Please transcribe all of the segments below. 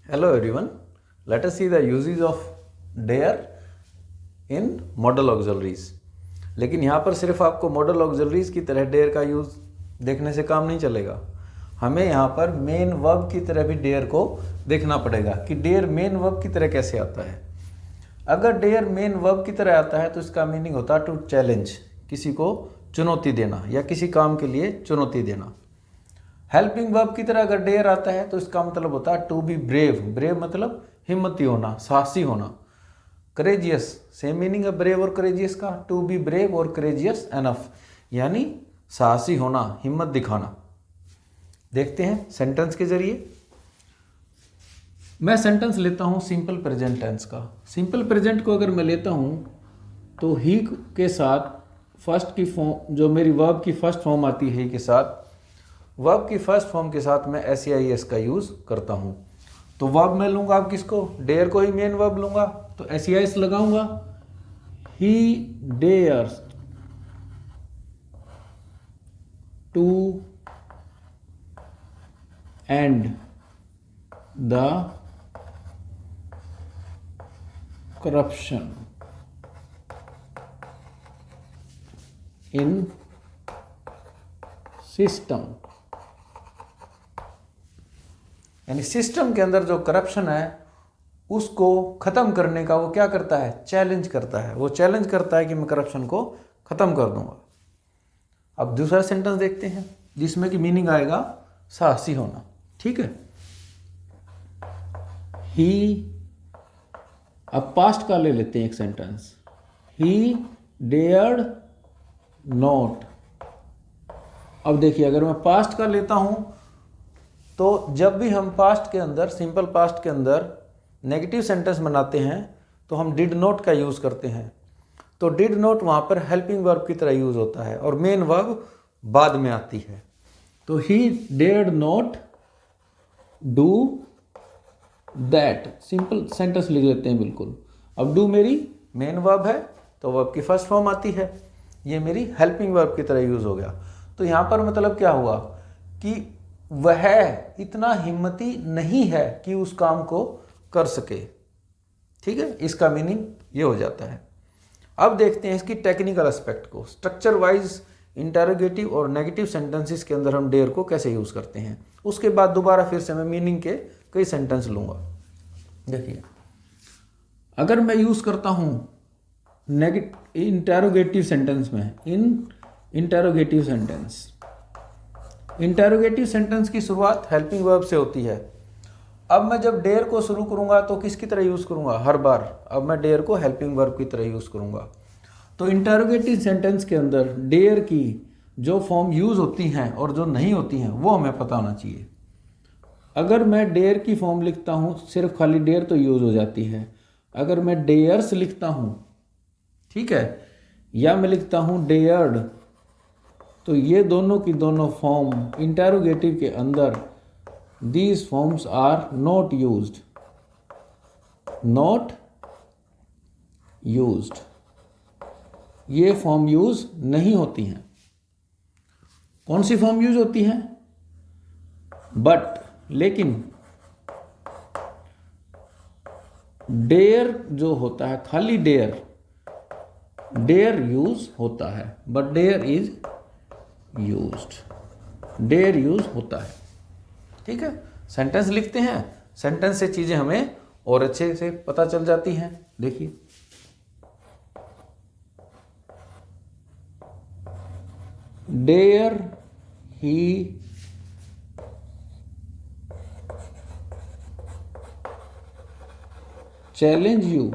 Hello everyone, let us see the uses of dare in modal auxiliaries। लेकिन यहाँ पर सिर्फ आपको मॉडल ऑक्सिलरीज की तरह डेयर का यूज़ देखने से काम नहीं चलेगा, हमें यहाँ पर मेन वर्ब की तरह भी डेयर को देखना पड़ेगा कि डेयर मेन वर्ब की तरह कैसे आता है। अगर डेयर मेन वर्ब की तरह आता है तो इसका मीनिंग होता है टू चैलेंज, किसी को चुनौती देना या किसी काम के लिए चुनौती देना। हेल्पिंग वर्ब की तरह अगर डेयर आता है तो इसका मतलब होता है टू बी ब्रेव। ब्रेव मतलब हिम्मती होना, साहसी होना। करेजियस, सेम मीनिंग है ब्रेव और करेजियस का, टू बी ब्रेव और करेजियस एनफ, यानी साहसी होना, हिम्मत दिखाना। देखते हैं सेंटेंस के जरिए। मैं सेंटेंस लेता हूं सिंपल प्रेजेंट टेंस का। सिंपल प्रेजेंट को अगर मैं लेता हूं तो ही के साथ फर्स्ट की फॉर्म, जो मेरी वर्ब की फर्स्ट फॉर्म आती है ही के साथ, वर्ब की फर्स्ट फॉर्म के साथ मैं SEIS का यूज़ करता हूँ। तो वर्ब मैं लूँगा आप किसको, डेयर को ही मेन वर्ब लूँगा तो SEIS लगाऊंगा। He dares to end the corruption in system, यानी सिस्टम के अंदर जो करप्शन है उसको खत्म करने का वो क्या करता है, चैलेंज करता है। वो चैलेंज करता है कि मैं करप्शन को खत्म कर दूंगा। अब दूसरा सेंटेंस देखते हैं जिसमें कि मीनिंग आएगा साहसी होना। ठीक है, ही, अब पास्ट का ले लेते हैं एक सेंटेंस। He dared not. अब देखिए अगर मैं पास्ट का लेता हूं तो जब भी हम पास्ट के अंदर, सिंपल पास्ट के अंदर नेगेटिव सेंटेंस बनाते हैं तो हम डिड नॉट का यूज़ करते हैं। तो डिड नॉट वहाँ पर हेल्पिंग वर्ब की तरह यूज़ होता है और मेन वर्ब बाद में आती है। तो he dared not do that, simple sentence लिख लेते हैं बिल्कुल। अब डू मेरी मेन वर्ब है तो वर्ब की फर्स्ट फॉर्म आती है, ये मेरी हेल्पिंग वर्ब की तरह यूज़ हो गया। तो यहाँ पर मतलब क्या हुआ कि वह इतना हिम्मती नहीं है कि उस काम को कर सके। ठीक है, इसका मीनिंग ये हो जाता है। अब देखते हैं इसकी टेक्निकल एस्पेक्ट को। स्ट्रक्चर वाइज इंटरोगेटिव और नेगेटिव सेंटेंसेस के अंदर हम डेयर को कैसे यूज़ करते हैं, उसके बाद दोबारा फिर से मैं मीनिंग के कई सेंटेंस लूँगा। देखिए अगर मैं यूज़ करता हूँ इंटरोगेटिव सेंटेंस में, इंटरोगेटिव सेंटेंस की शुरुआत हेल्पिंग वर्ब से होती है। अब मैं जब डेयर को शुरू करूंगा तो किसकी तरह यूज़ करूंगा, हर बार अब मैं डेयर को हेल्पिंग वर्ब की तरह यूज़ करूंगा। तो इंटरोगेटिव सेंटेंस के अंदर डेयर की जो फॉर्म यूज़ होती हैं और जो नहीं होती हैं वो हमें पता होना चाहिए। अगर मैं डेयर की फॉर्म लिखता हूँ, सिर्फ खाली डेयर तो यूज़ हो जाती है। अगर मैं डेयर्स लिखता हूँ, ठीक है, या मैं लिखता हूँ डेयर्ड, तो ये दोनों की दोनों फॉर्म इंटरोगेटिव के अंदर these forms are not used, not used, ये फॉर्म यूज नहीं होती हैं। कौन सी फॉर्म यूज होती हैं, बट, लेकिन डेयर जो होता है, खाली डेयर यूज होता है, but dare is used, dare use होता है। ठीक है, सेंटेंस लिखते हैं, सेंटेंस से चीजें हमें और अच्छे से पता चल जाती हैं। देखिए डेयर ही चैलेंज यू।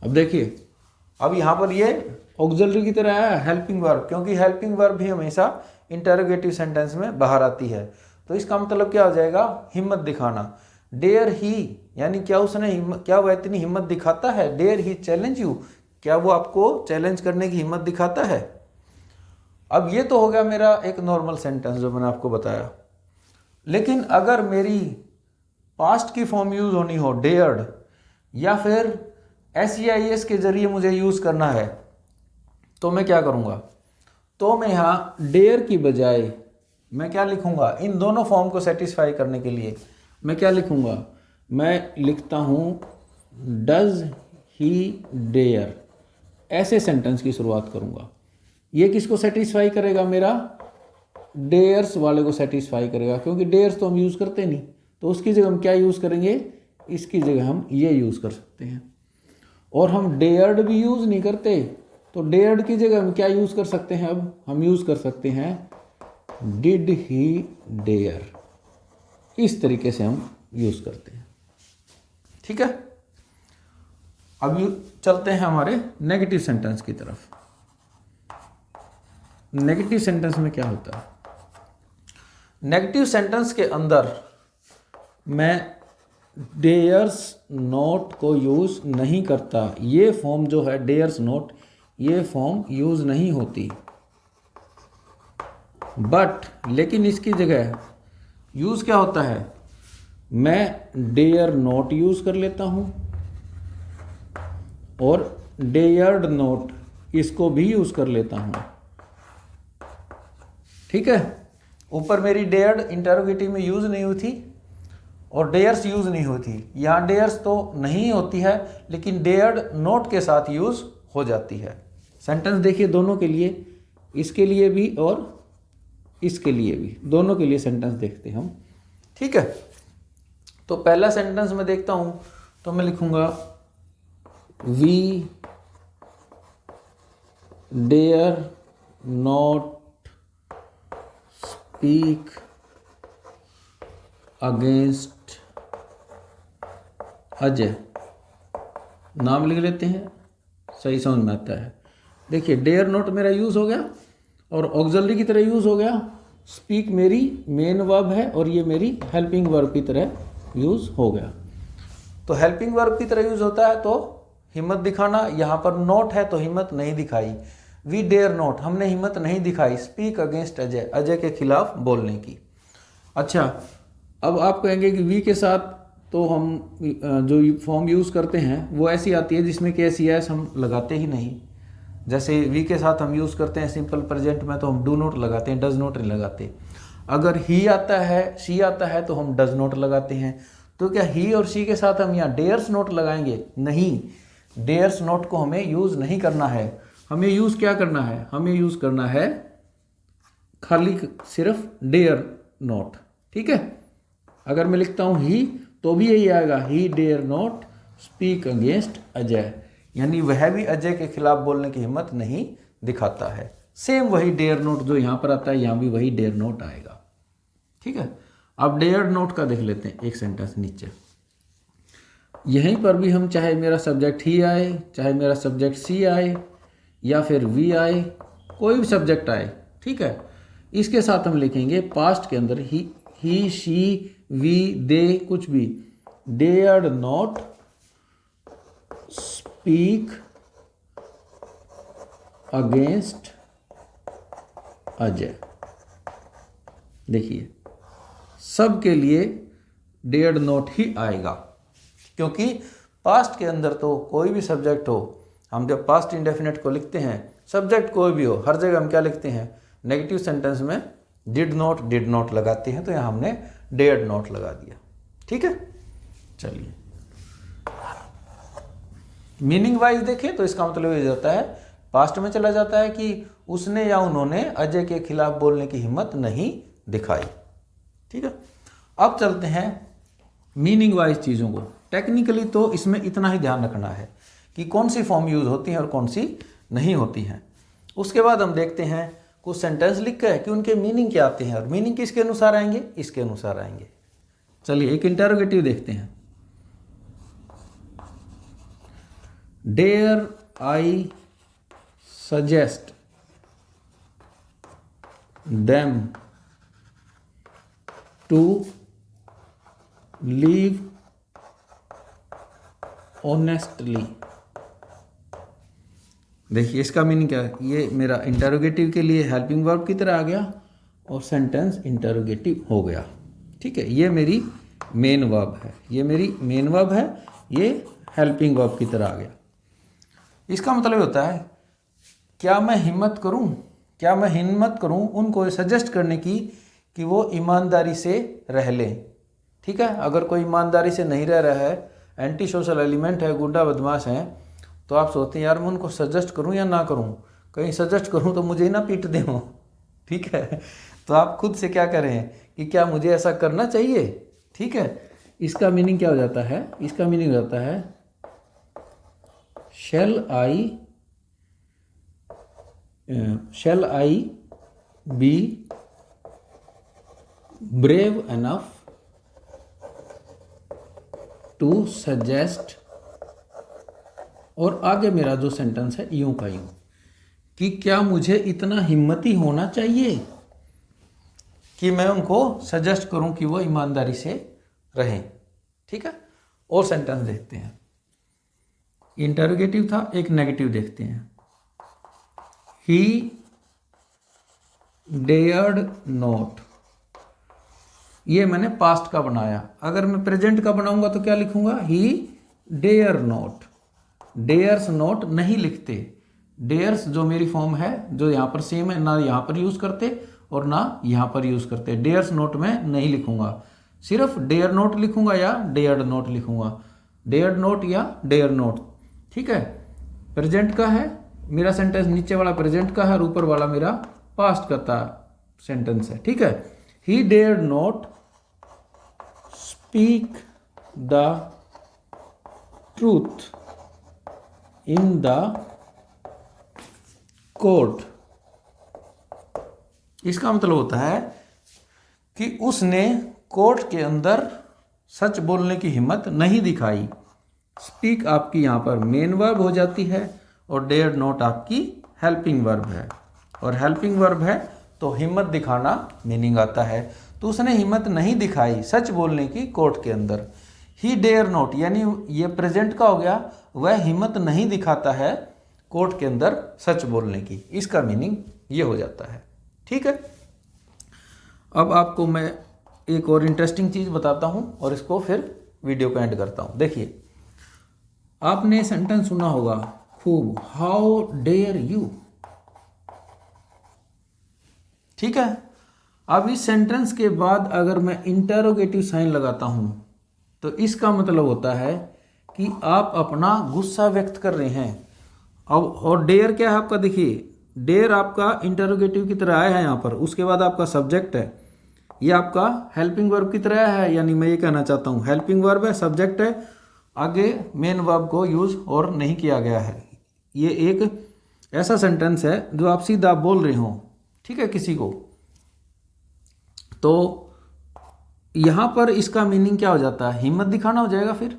अब देखिए अब यहां पर ये ऑक्सिलरी की तरह है हेल्पिंग वर्ब, क्योंकि हेल्पिंग वर्ब भी हमेशा इंटरोगेटिव सेंटेंस में बाहर आती है। तो इसका मतलब क्या हो जाएगा, हिम्मत दिखाना। डेयर ही, यानी क्या उसने क्या वह इतनी हिम्मत दिखाता है, डेयर ही चैलेंज यू, क्या वो आपको चैलेंज करने की हिम्मत दिखाता है। अब ये तो हो गया मेरा एक नॉर्मल सेंटेंस जो मैंने आपको बताया। लेकिन अगर मेरी पास्ट की फॉर्म यूज होनी हो डेयर्ड, या फिर SEIS के जरिए मुझे यूज करना है, तो मैं क्या करूंगा, तो मैं यहाँ डेयर की बजाय मैं क्या लिखूंगा, इन दोनों फॉर्म को सेटिस्फाई करने के लिए मैं क्या लिखूँगा, मैं लिखता हूँ डज ही डेयर, ऐसे सेंटेंस की शुरुआत करूँगा। ये किसको सेटिस्फाई करेगा, मेरा डेयर्स वाले को सेटिस्फाई करेगा, क्योंकि डेयर्स तो हम यूज़ करते नहीं, तो उसकी जगह हम क्या यूज़ करेंगे, इसकी जगह हम ये यूज़ कर सकते हैं। और हम डेयर्ड भी यूज़ नहीं करते, तो डेयर्ड की जगह हम क्या यूज़ कर सकते हैं, अब हम यूज़ कर सकते हैं डिड ही डेयर। इस तरीके से हम यूज़ करते हैं। ठीक है, अब चलते हैं हमारे नेगेटिव सेंटेंस की तरफ। नेगेटिव सेंटेंस में क्या होता है, नेगेटिव सेंटेंस के अंदर मैं डेयर्स नॉट को यूज़ नहीं करता। ये फॉर्म जो है डेयर्स नॉट, ये फॉर्म यूज़ नहीं होती। बट लेकिन इसकी जगह यूज़ क्या होता है, मैं डेयर नॉट यूज़ कर लेता हूँ और डेयर्ड नॉट इसको भी यूज़ कर लेता हूँ। ठीक है, ऊपर मेरी डेयर्ड इंटरोगेटिव में यूज़ नहीं हुई थी और डेयर्स यूज़ नहीं होती। यहाँ डेयर्स तो नहीं होती है, लेकिन डेयर्ड नोट के साथ यूज़ हो जाती है। सेंटेंस देखिए दोनों के लिए, इसके लिए भी और इसके लिए भी, दोनों के लिए सेंटेंस देखते हैं हम। ठीक है, तो पहला सेंटेंस मैं देखता हूँ, तो मैं लिखूँगा we dare not speak against Ajay. नाम लिख लेते हैं, सही समझ में आता है। देखिए डेयर नॉट मेरा यूज़ हो गया और ऑक्सिलरी की तरह यूज़ हो गया। स्पीक मेरी मेन वर्ब है और ये मेरी हेल्पिंग वर्ब की तरह यूज़ हो गया। तो हेल्पिंग वर्ब की तरह यूज़ होता है तो हिम्मत दिखाना, यहाँ पर नॉट है तो हिम्मत नहीं दिखाई। वी डेयर नॉट, हमने हिम्मत नहीं दिखाई स्पीक अगेंस्ट अजय, अजय के खिलाफ बोलने की। अच्छा, अब आप कहेंगे कि वी के साथ तो हम जो फॉर्म यूज़ करते हैं वो ऐसी आती है जिसमें कि एस एस हम लगाते ही नहीं। जैसे वी के साथ हम यूज़ करते हैं सिंपल प्रेजेंट में तो हम डू नॉट लगाते हैं, डज नॉट नहीं लगाते। अगर ही आता है, शी आता है तो हम डज नॉट लगाते हैं। तो क्या ही और शी के साथ हम यहाँ डेयर्स नॉट लगाएंगे? नहीं, डेयर्स नॉट को हमें यूज़ नहीं करना है। हमें यूज़ क्या करना है? हमें यूज़ करना है खाली सिर्फ डेयर नॉट। ठीक है, अगर मैं लिखता हूँ ही तो भी यही आएगा, he dare not speak against Ajay, यानी वह भी अजय के खिलाफ बोलने की हिम्मत नहीं दिखाता है। सेम वही डेयर नॉट जो यहाँ पर आता है, यहाँ भी वही डेयर नॉट आएगा। ठीक है, अब डेयर नॉट का देख लेते हैं एक सेंटेंस नीचे। यहीं पर भी हम चाहे मेरा सब्जेक्ट ही आए, चाहे मेरा सब्जेक्ट सी आए या फिर वी आए, कोई भी सब्जेक्ट आए, ठीक है, इसके साथ हम लिखेंगे पास्ट के अंदर ही शी वी दे कुछ भी, dared not speak against Ajay. देखिए सब के लिए डेयर्ड नॉट ही आएगा, क्योंकि पास्ट के अंदर तो कोई भी सब्जेक्ट हो, हम जब पास्ट इंडेफिनिट को लिखते हैं, सब्जेक्ट कोई भी हो, हर जगह हम क्या लिखते हैं? नेगेटिव सेंटेंस में डिड नॉट लगाते हैं, तो यहाँ हमने डेयर्ड नॉट लगा दिया। ठीक है, चलिए मीनिंग वाइज देखें तो इसका मतलब ये जाता है, पास्ट में चला जाता है कि उसने या उन्होंने अजय के खिलाफ बोलने की हिम्मत नहीं दिखाई। ठीक है, अब चलते हैं मीनिंग वाइज चीज़ों को। टेक्निकली तो इसमें इतना ही ध्यान रखना है कि कौन सी फॉर्म यूज़ होती हैं और कौन सी नहीं होती हैं। उसके बाद हम देखते हैं कुछ सेंटेंस लिख के कि उनके मीनिंग क्या आते हैं, और मीनिंग किसके अनुसार आएंगे? इसके अनुसार आएंगे। चलिए एक इंटरोगेटिव देखते हैं। Dare I suggest them to leave honestly. देखिए इसका मीनिंग क्या है? ये मेरा इंटरोगेटिव के लिए हेल्पिंग वर्ब की तरह आ गया और सेंटेंस इंटरोगेटिव हो गया। ठीक है, ये मेरी मेन वर्ब है, ये मेरी मेन वर्ब है, ये हेल्पिंग वर्ब की तरह आ गया। इसका मतलब होता है क्या मैं हिम्मत करूं उनको सजेस्ट करने की कि वो ईमानदारी से रह लें, ठीक है। अगर कोई ईमानदारी से नहीं रह रहा है, एंटी सोशल एलिमेंट है, गुंडा बदमाश हैं, तो आप सोचते हैं यार मैं उनको सजेस्ट करूं या ना करूं, कहीं सजेस्ट करूं तो मुझे ही ना पीट दें वो, ठीक है। तो आप खुद से क्या करें कि क्या मुझे ऐसा करना चाहिए, ठीक है। इसका मीनिंग क्या हो जाता है, इसका मीनिंग हो जाता है shall I be brave enough to suggest, और आगे मेरा जो सेंटेंस है यूं का यूं कि क्या मुझे इतना हिम्मती होना चाहिए कि मैं उनको सजेस्ट करूं कि वो ईमानदारी से रहें, ठीक है। और सेंटेंस देखते हैं, इंटरोगेटिव था, एक नेगेटिव देखते हैं। ही डेयर्ड नॉट, ये मैंने पास्ट का बनाया। अगर मैं प्रेजेंट का बनाऊंगा तो क्या लिखूंगा, he dare not. Dares not नहीं लिखते, डेयर्स जो मेरी फॉर्म है जो यहाँ पर सेम है, ना यहाँ पर यूज करते और ना यहाँ पर यूज करते। डेयर्स नोट में नहीं लिखूंगा, सिर्फ डेयर नोट लिखूंगा या डेयर्ड नोट लिखूंगा, डेयर्ड नोट या डेयर नोट, ठीक है। प्रेजेंट का है मेरा सेंटेंस, नीचे वाला प्रेजेंट का है और ऊपर वाला मेरा पास्ट का सेंटेंस है, ठीक है। He dare not speak the truth in the court. इसका मतलब होता है कि उसने कोर्ट के अंदर सच बोलने की हिम्मत नहीं दिखाई। स्पीक आपकी यहाँ पर मेन वर्ब हो जाती है और डेयर नॉट आपकी हेल्पिंग वर्ब है, और हेल्पिंग वर्ब है तो हिम्मत दिखाना मीनिंग आता है। तो उसने हिम्मत नहीं दिखाई सच बोलने की कोर्ट के अंदर। ही डेयर नॉट यानी ये प्रेजेंट का हो गया, वह हिम्मत नहीं दिखाता है कोर्ट के अंदर सच बोलने की, इसका मीनिंग ये हो जाता है, ठीक है। अब आपको मैं एक और इंटरेस्टिंग चीज़ बताता हूँ और इसको फिर वीडियो को एंड करता हूँ। देखिए, आपने सेंटेंस सुना होगा खूब, हाउ डेयर यू, ठीक है। अब इस सेंटेंस के बाद अगर मैं इंटरोगेटिव साइन लगाता हूं तो इसका मतलब होता है कि आप अपना गुस्सा व्यक्त कर रहे हैं। अब और डेयर क्या है आपका, देखिए डेयर आपका इंटरोगेटिव की तरह आया है यहाँ पर, उसके बाद आपका सब्जेक्ट है, ये आपका हेल्पिंग वर्ब की तरह है, यानी मैं ये कहना चाहता हूँ हेल्पिंग वर्ब है, सब्जेक्ट है, आगे मेन वर्ब को यूज और नहीं किया गया है। ये एक ऐसा सेंटेंस है जो आप सीधा बोल रहे हो, ठीक है, किसी को। तो यहां पर इसका मीनिंग क्या हो जाता है, हिम्मत दिखाना हो जाएगा। फिर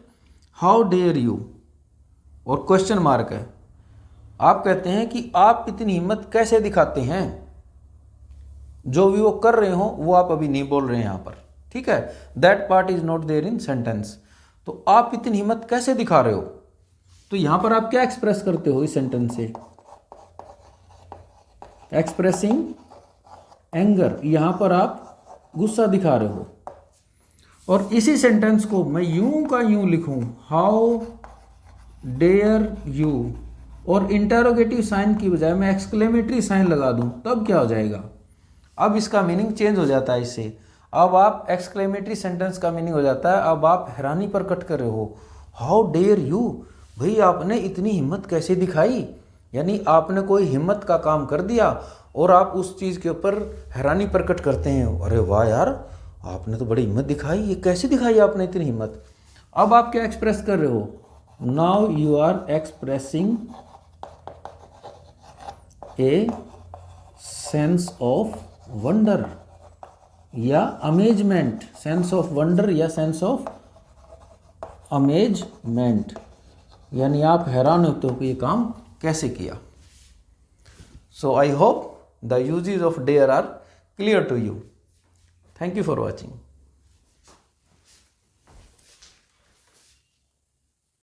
हाउ डेयर यू और क्वेश्चन मार्क है। आप कहते हैं कि आप इतनी हिम्मत कैसे दिखाते हैं, जो भी वो कर रहे हो वो आप अभी नहीं बोल रहे हैं यहां पर, ठीक है। That part is not there in sentence. तो आप इतनी हिम्मत कैसे दिखा रहे हो, तो यहां पर आप क्या एक्सप्रेस करते हो इस सेंटेंस से, एक्सप्रेसिंग एंगर, यहां पर आप गुस्सा दिखा रहे हो। और इसी सेंटेंस को मैं यूं का यूं लिखूं, हाउ डेयर यू, और इंटरोगेटिव साइन की बजाय मैं एक्सक्लेमेटरी साइन लगा दूं, तब क्या हो जाएगा, अब इसका मीनिंग चेंज हो जाता है इससे। अब आप एक्सक्लेमेटरी सेंटेंस का मीनिंग हो जाता है, अब आप हैरानी प्रकट कर रहे हो, हाउ डेयर यू, भाई आपने इतनी हिम्मत कैसे दिखाई, यानी आपने कोई हिम्मत का काम कर दिया और आप उस चीज़ के ऊपर हैरानी प्रकट करते हैं, अरे वाह यार आपने तो बड़ी हिम्मत दिखाई, ये कैसे दिखाई आपने इतनी हिम्मत। अब आप क्या एक्सप्रेस कर रहे हो, now you are expressing a sense of wonder या अमेजमेंट, सेंस ऑफ वंडर या सेंस ऑफ अमेजमेंट, यानी आप हैरान होते हो कि ये काम कैसे किया। So I hope the uses of dare are clear to you. Thank you for watching.